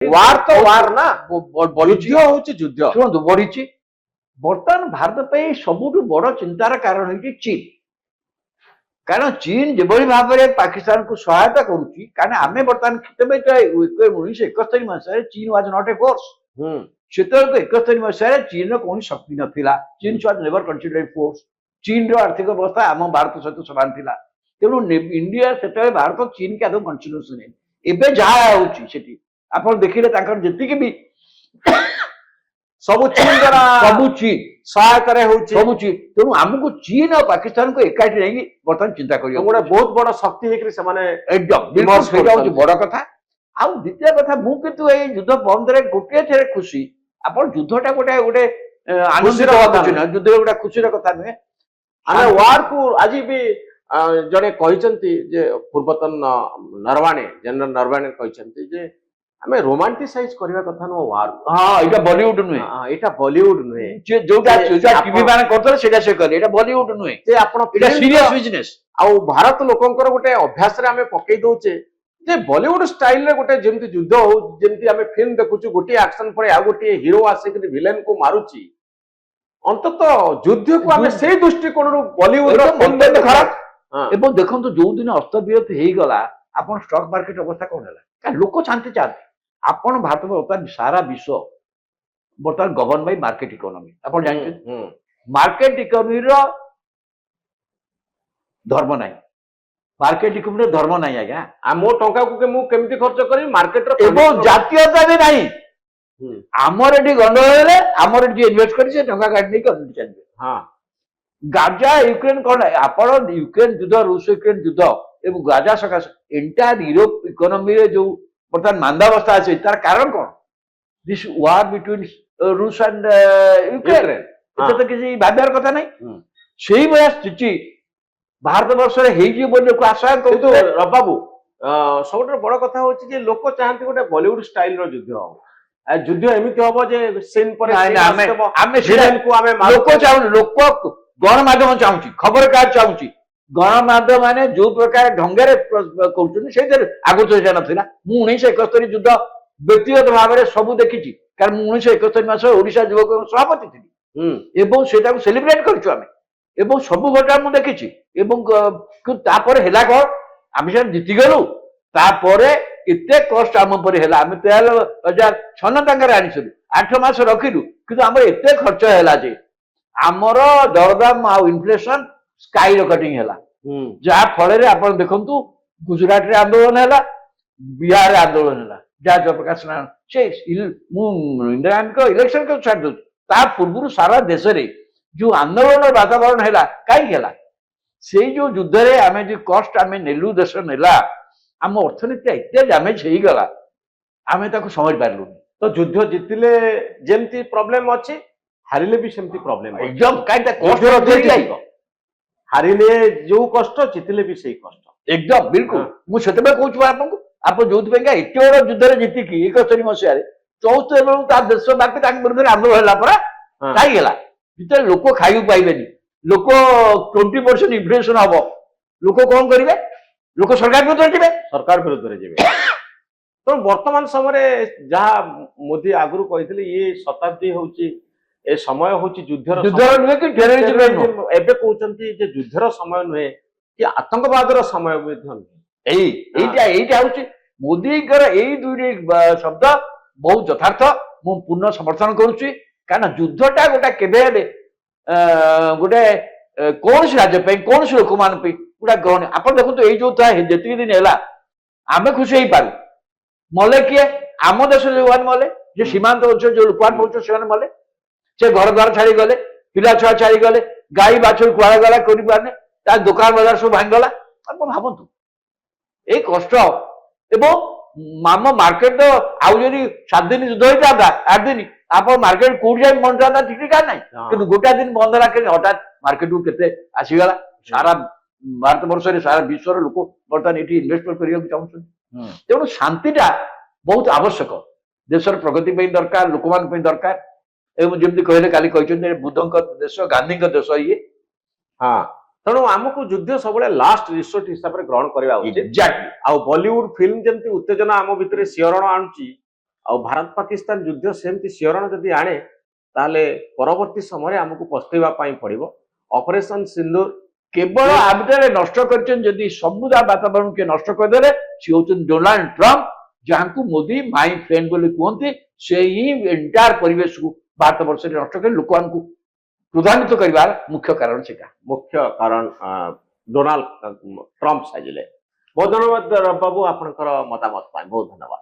वार तो वार ना युद्ध होची युद्ध शुणु बढ़ी बर्तमान भारत पे सबुठु बड़ चिंतार कारण है चीन कारण चीन जो भाव में पाकिस्तान को सहायता करुच्ची कारण आम बर्तमान 1971 मसीह चीन वाज नॉट ए फोर्स से 71 मसीह चीन कौन शक्ति नाला चीन वाज नेवर कंसिडर्ड फोर्स चीन आर्थिक व्यवस्था आम भारत सहित समान था तेणु इंडिया से भारत चीन के आदम कंसिडरेशन एवं जहाँ होती आप देखिले जी भी सब चीन द्वारा सब चीन सहायता होची सब चीन तेणु आमको चीन और पाकिस्तान को एकाठी नहीं बर्तमान चिंता करियो गोटे बहुत बड़ शक्ति हेकरी से माने एकदम बिल्कुल सेटा होची बड़ कथा आ द्वितीय कथा मु किंतु ए युद्ध बंद रे गोटे थेरे खुशी आपण युद्धटा गोटे गोटे आनंदित होची ना युद्ध गोटे खुशी रे कथा नुहे आमे वार को आज भी जड़े कहते जे पूर्वतन नरवाणे जनरल नरवाणे कहते जे आमे रोमांटिसाइज करबा कथा न वार हां एटा बॉलीवुड नुहे एटा बॉलीवुड नुहे जे जोटा टीवी माने करथले सेटा से करे एटा बॉलीवुड नुहे जे आपण एटा सीरियस बिजनेस आ भारत लोकंकर गोटे अभ्यास रे आमे पकई दोचे जे बॉलीवुड स्टाइल रे गोटे जेमति युद्ध हो जेमति आमे फिल्म देखुछु गोटे एक्शन पर आ गोटे हीरो आसे कि विलेन को मारुची अंतत युद्ध को आमे से दृष्टिकोण रो बॉलीवुड रो फिल्म खराब एवं देखो जो दिन अस्तव्यस्त हो गला आपण स्टॉक मार्केट अवस्था कौन है लोक शांति चाहते आपण भारत बर्तमान सारा विश्व बर्तमान गवर्न बाय मार्केट इकोनॉमी आपण जानते मार्केट इकोनॉमी रो धर्म नाही मार्केट इकोनॉमी रो धर्म नाही आज्ञा आ मो टंका को के मु केमति खर्च करी मार्केट रो एवं जातीयता भी नाही आमर एटी गंडगोल आमर एटी इन्वेस्ट करी से टंका काट नहीं कर चलबे हां गाजा यूक्रेन कौन आपण यूक्रेन युद्ध रूस यूक्रेन युद्ध एवं गाजा सकाश एंटायर यूरोप इकोनॉमी रे जो बर्तमान मांदावस्था अच्छे तार कारण कौन दिस वार बिटवीन रूस एंड यूक्रेन एत तो किसी भाब्यार कथा नहीं सेही भया स्थिति भारत वर्ष रे हेई जी बोल को आशा किंतु रबाबू सबटा बड़ कथा होची जे लोक चाहंती गोटे बॉलीवुड स्टाइल रो युद्ध हो युद्ध एमिति हबो जे सीन पर आमे विलेन को आमे लोक चाहू लोक गणमाध्यम चाहूची खबर कागज चाहूची गणमाध्यम माने जो प्रकार ढंगे कर आगु तो जान था मु 1971 युद्ध व्यक्तिगत भाव में सब देखी कारण मु 1971 मास ओडिशा युवक सभापति थी एवं सेटा को सेलिब्रेट करछु आमे एवं सब घटना मु देखी तापर हेला कौन आम से जीति गलु तापर एते कष्ट आम पर है आम 13,000 छन टंकार आनी 8 मास रखिलु कि आम एते खर्च है आमर दरदाम आ इनफ्लेशन स्काई रॉकेटिंग है जहाँ फल आप देखु गुजरात रे आंदोलन है बिहार आंदोलन है जहाँ जयप्रकाश नारायण से इंदिरा गांधी इलेक्शन को छाड़ दो पूर्व सारा देश रे जो आंदोलन वातावरण है कहीं से जो युद्ध रे आमे जो कष्ट आमे नेलु देश नेला आम अर्थनीति एत डैमेज हो गला आमे ताको समझ पारलु तो युद्ध जितिले जेमती प्रॉब्लम अछि हारिले भी सेमती प्रॉब्लम एकदम काईटा कष्ट हारिले जो कष्ट जितिले भी सही कष्ट एकदम बिल्कुल मु सेतबे कहूछु आपन आप जोथि पे एते बड़ युद्ध रे जीति की 71 मसिया रे 74 बेलू ता देश बाकी ताक विरुद्ध आंदोलन होला परा काई गेला जिते लोक खाइबो पाइबेनी लोक 20% इन्फ्लेशन हबो लोक कोन करिवे लोक सरकार विरुद्ध रे जेबे तो वर्तमान समय जहाँ मोदी आगुरु कहथिले ये शताब्दी होची ए समय होची युद्धर नुहे कि टेररिज्म एबे कहउचंती जे युद्धर समय नुहे कि आतंकवादर समय नुहे एइटा होची मोदी कर एई दुई शब्द बहुत यथार्थ मु पूर्ण समर्थन करूची कारण युद्धटा गोटा केबे गोटे कौन राज्य पे कौन लोक मान गोटा ग्रहण आप देखो ये जो था जी दिन है आम खुशी हो पारू मले किए आम देश जो मले जो सीमांत अंचल जो लोक पहुंच से मले से घर द्वार छाड़ी गले पिला छुआ छाड़ी गले गाई बाछुरी कुआड़े गला कर दुकान बाजार सब भांगला आप भावतु ये कष्ट एवं आम मार्केट तो आउ 7 दिन युद्ध होता 8 दिन आप मार्केट कौट जाए मन जाता ठीक ठिकाना ना कि गोटा दिन बंद रहा हठात मार्केट को केते आसीगला सारा भारत वर्ष सारा विश्व लोक बर्तमान ये इन्वेस्टमेंट करने चाहते तेणु शांतिटा बहुत आवश्यक देशर प्रगति दरकार लोक मान दरकार एवं जमी कहले काली बुद्ध देश गांधी देश ये हाँ तेणु आमको युद्ध सब लास्ट रिसोर्ट हिसाब से ग्रहण करवा उचित एग्जैक्टली आ बॉलीवुड फिल्म जमती उत्तेजना आम भितर शिहरण आणुची ଆଉ ଭାରତ ପାକିସ୍ତାନ ଯୁଦ୍ଧ ସେମିତି ଶିହରଣ ଯଦି ଆଣେ ତାହେଲେ ପରବର୍ତ୍ତୀ ସମୟରେ ଆମକୁ ପସ୍ତେଇବା ପାଇଁ ପଡିବ। ଅପରେସନ ସିନ୍ଦୁର କେବଳ ଆ ଭିତରେ ନଷ୍ଟ କରିଛନ୍ତି ଯଦି ସମୁଦାୟ ବାତାବରଣ କିଏ ନଷ୍ଟ କରିଦେଲେ ସିଏ ହଉଛନ୍ତି ଡୋନାଲ୍ଡ ଟ୍ରମ୍ପ, ଯାହାଙ୍କୁ ମୋଦି ମାଇ ଫ୍ରେଣ୍ଡ ବୋଲି କୁହନ୍ତି। ସେ ହିଁ ଏଣ୍ଟାୟାର ପରିବେଶକୁ ଭାରତ ବର୍ଷରେ ନଷ୍ଟ କରି ଲୋକମାନଙ୍କୁ କ୍ରୋଧାନ୍ୱିତ କରିବାର ମୁଖ୍ୟ କାରଣ ସେଇଟା। ମୁଖ୍ୟ କାରଣ ଡୋନାଲ୍ଡ ଟ୍ରମ୍ପ ସାଜିଲେ। ବହୁତ ଧନ୍ୟବାଦ ବାବୁ ଆପଣଙ୍କର ମତାମତ ପାଇଁ, ବହୁତ ଧନ୍ୟବାଦ।